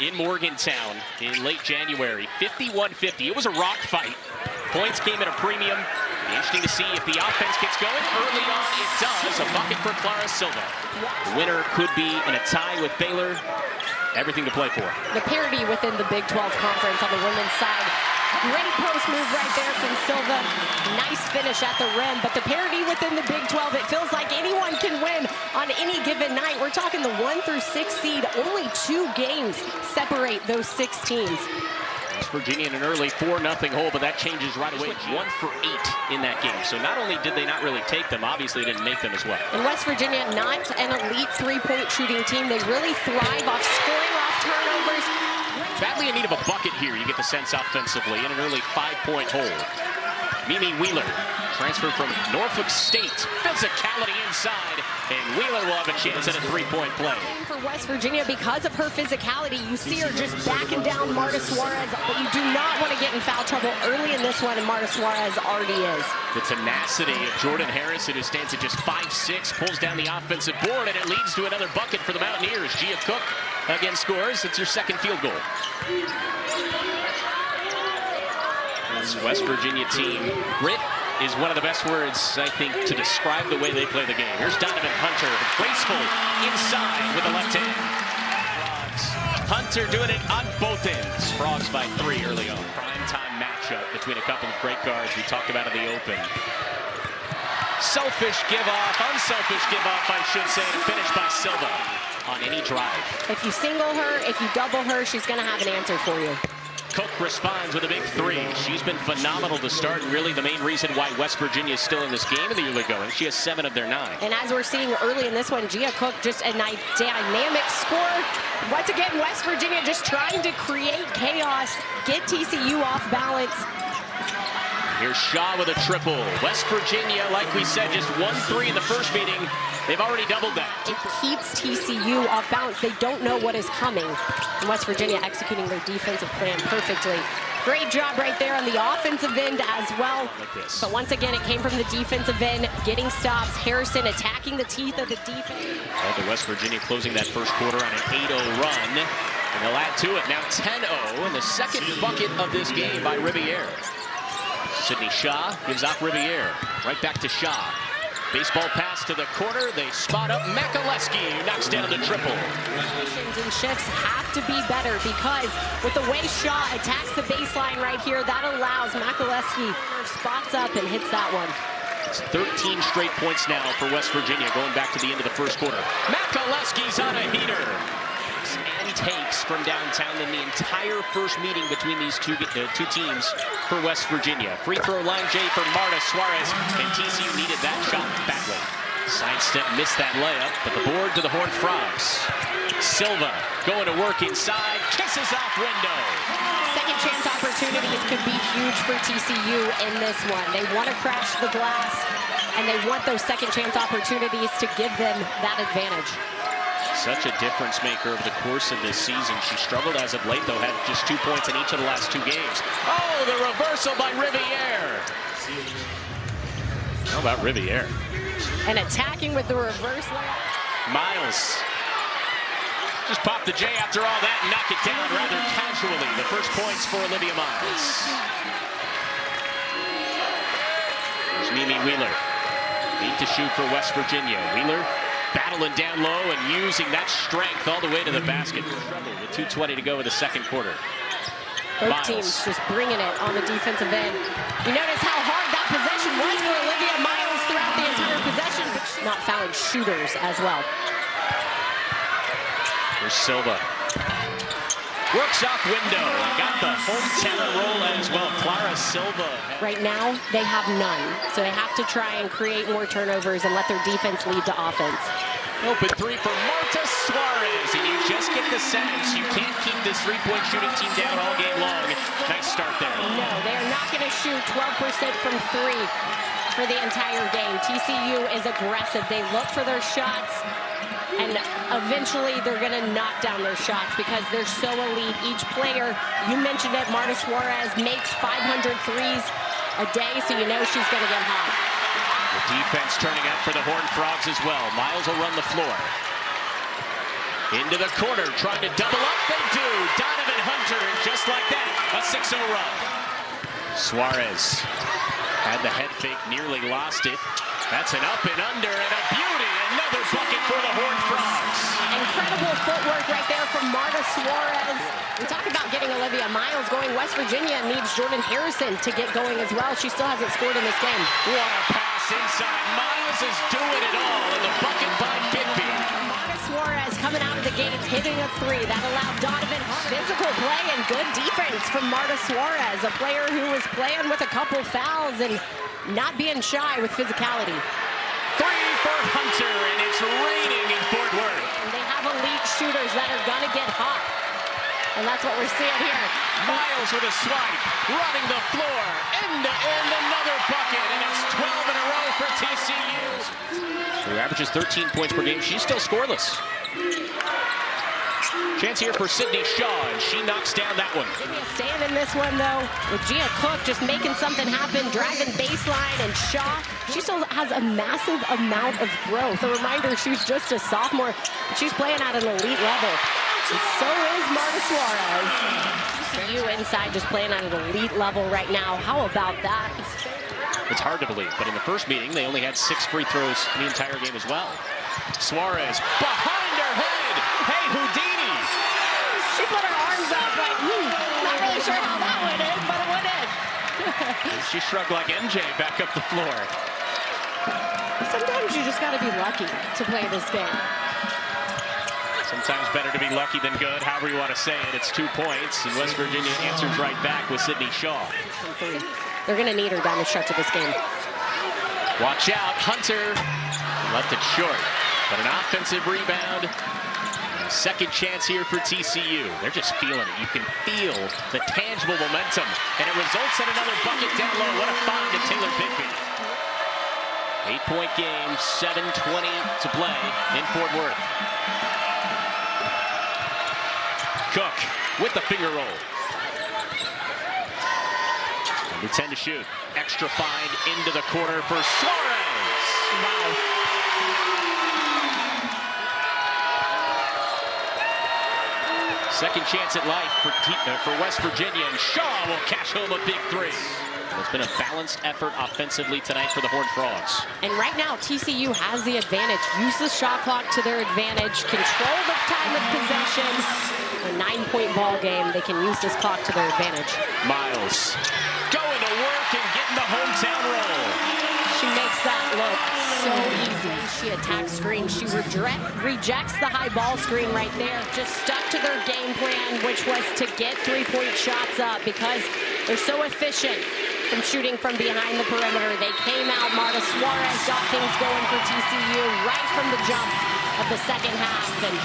in Morgantown in late January. 51-50. It was a rock fight. Points came at a premium. Interesting to see if the offense gets going. Early on, it does. A bucket for Clara Silva. The winner could be in a tie with Baylor. Everything to play for. The parity within the Big 12 Conference on the women's side. Great post move right there from Silva. Nice finish at the rim. But the parity within the Big 12, it feels like anyone can win on any given night. We're talking the 1 through 6 seed. Only 2 games separate those 6 teams. West Virginia in an early 4-0 hole, but that changes right away. 1 for 8 in that game. So not only did they not really take them, obviously they didn't make them as well. And West Virginia, not an elite three-point shooting team. They really thrive off scoring off turnovers. Badly in need of a bucket here, you get the sense offensively, in an early 5-point hole. Mimi Wheeler, transferred from Norfolk State. Physicality inside, and Wheeler will have a chance at a 3-point play. For West Virginia, because of her physicality, you see her just backing down Marta Suarez, but you do not want to get in foul trouble early in this one, and Marta Suarez already is. The tenacity of Jordan Harrison, who stands at just 5'6", pulls down the offensive board, and it leads to another bucket for the Mountaineers. Gia Cook again scores. It's your second field goal. This West Virginia team, grit is one of the best words, I think, to describe the way they play the game. Here's Donovan Hunter, graceful inside with the left hand. Frogs. Hunter doing it on both ends. Frogs by 3 early on. Prime-time matchup between a couple of great guards we talked about in the open. Selfish give-off, unselfish give-off, I should say, to finish by Silva on any drive. If you single her, if you double her, she's going to have an answer for you. Cook responds with a big 3. She's been phenomenal to start, and really the main reason why West Virginia is still in this game in the early going. She has 7 of their 9. And as we're seeing early in this one, Gia Cook, just a dynamic scorer. Once again, West Virginia just trying to create chaos, get TCU off balance. Here's Shaw with a triple. West Virginia, like we said, just 1-3 in the first meeting. They've already doubled that. It keeps TCU off balance. They don't know what is coming. And West Virginia executing their defensive plan perfectly. Great job right there on the offensive end as well. Like this. But once again, it came from the defensive end, getting stops. Harrison attacking the teeth of the defense. Well, the West Virginia closing that first quarter on an 8-0 run. And they'll add to it now 10-0 in the second bucket of this game by Riviere. Sydney Shaw gives off Riviere. Right back to Shaw. Baseball pass to the corner. They spot up Makaleski, who knocks down the triple. And shifts have to be better because with the way Shaw attacks the baseline right here, that allows Makaleski spots up and hits that one. It's 13 straight points now for West Virginia going back to the end of the first quarter. Makaleski's on a heater. And takes from downtown in the entire first meeting between these two teams for West Virginia. Free throw line J for Marta Suarez, and TCU needed that shot badly. Sidestep missed that layup, but the board to the Horned Frogs. Silva going to work inside, kisses off window. Second chance opportunities could be huge for TCU in this one. They want to crash the glass, and they want those second chance opportunities to give them that advantage. Such a difference maker over the course of this season. She struggled as of late, though, had just 2 points in each of the last 2 games. Oh, the reversal by Riviere. How about Riviere? And attacking with the reverse layup. Miles. Just pop the J after all that and knock it down rather casually. The first points for Olivia Miles. There's Mimi Wheeler. 8 to shoot for West Virginia. Wheeler battling down low and using that strength all the way to the basket. With 2:20 to go in the second quarter. Both teams just bringing it on the defensive end. You notice how hard that possession was for Olivia Miles throughout the entire possession. Not fouling shooters as well. Here's Silva. Works off window and got the hometown roll as well. Clara Silva. Right now, they have none. So they have to try and create more turnovers and let their defense lead to offense. Open 3 for Marta Suarez. And you just get the sense you can't keep this 3-point shooting team down all game long. Nice start there. No, they are not going to shoot 12% from 3 for the entire game. TCU is aggressive. They look for their shots. And eventually they're going to knock down their shots because they're so elite. Each player, you mentioned it, Marta Suarez makes 500 threes a day, so you know she's going to get hot. The defense turning out for the Horned Frogs as well. Miles will run the floor. Into the corner, trying to double up. They do. Donovan Hunter, and just like that, a 6-0 run. Suarez had the head fake, nearly lost it. That's an up and under and a beauty. Another bucket for the Horned Frogs. Incredible footwork right there from Marta Suarez. We talk about getting Olivia Miles going. West Virginia needs Jordan Harrison to get going as well. She still hasn't scored in this game. What a pass inside. Miles is doing it all, and the bucket by Bigby. Marta Suarez coming out of the gates, hitting a three. That allowed Donovan physical play and good defense from Marta Suarez, a player who was playing with a couple fouls and not being shy with physicality. Three for Hunter, and it's raining in Fort Worth. And they have elite shooters that are going to get hot. And that's what we're seeing here. Miles with a swipe, running the floor, end to end, another bucket, and it's 12 in a row for TCU. Who averages 13 points per game. She's still scoreless. Chance here for Sydney Shaw, and she knocks down that one. Staying in this one, though, with Gia Cook just making something happen, driving baseline, and Shaw, she still has a massive amount of growth. A reminder, she's just a sophomore. She's playing at an elite level. And so is Marta Suarez. TCU inside just playing at an elite level right now. How about that? It's hard to believe, but in the first meeting, they only had 6 free throws in the entire game as well. Suarez behind her head. Hey, Houdini. She put her arms up like, not really sure how that went in, but it went in. She shrugged like MJ back up the floor. Sometimes you just got to be lucky to play this game. Sometimes better to be lucky than good, however you want to say it. It's 2 points, and West Virginia answers right back with Sydney Shaw. They're going to need her down the stretch of this game. Watch out, Hunter left it short, but an offensive rebound. Second chance here for TCU. They're just feeling it. You can feel the tangible momentum, and it results in another bucket down low. What a find to Taylor Bigby. 8-point game, 7:20 to play in Fort Worth. Cook with the finger roll. Number 10 to shoot. Extra find into the corner for Suarez. Wow. Second chance at life for West Virginia, and Shaw will cash home a big three. It's been a balanced effort offensively tonight for the Horned Frogs. And right now, TCU has the advantage. Use the shot clock to their advantage. Control the time of possession. A 9-point ball game. They can use this clock to their advantage. Miles going to work and getting the hometown roll. She makes that look so easy. She attacks screen. She rejects the high ball screen right there. Just stuck to their game plan, which was to get 3-point shots up because they're so efficient from shooting from behind the perimeter. They came out. Marta Suarez got things going for TCU right from the jump of the second half. And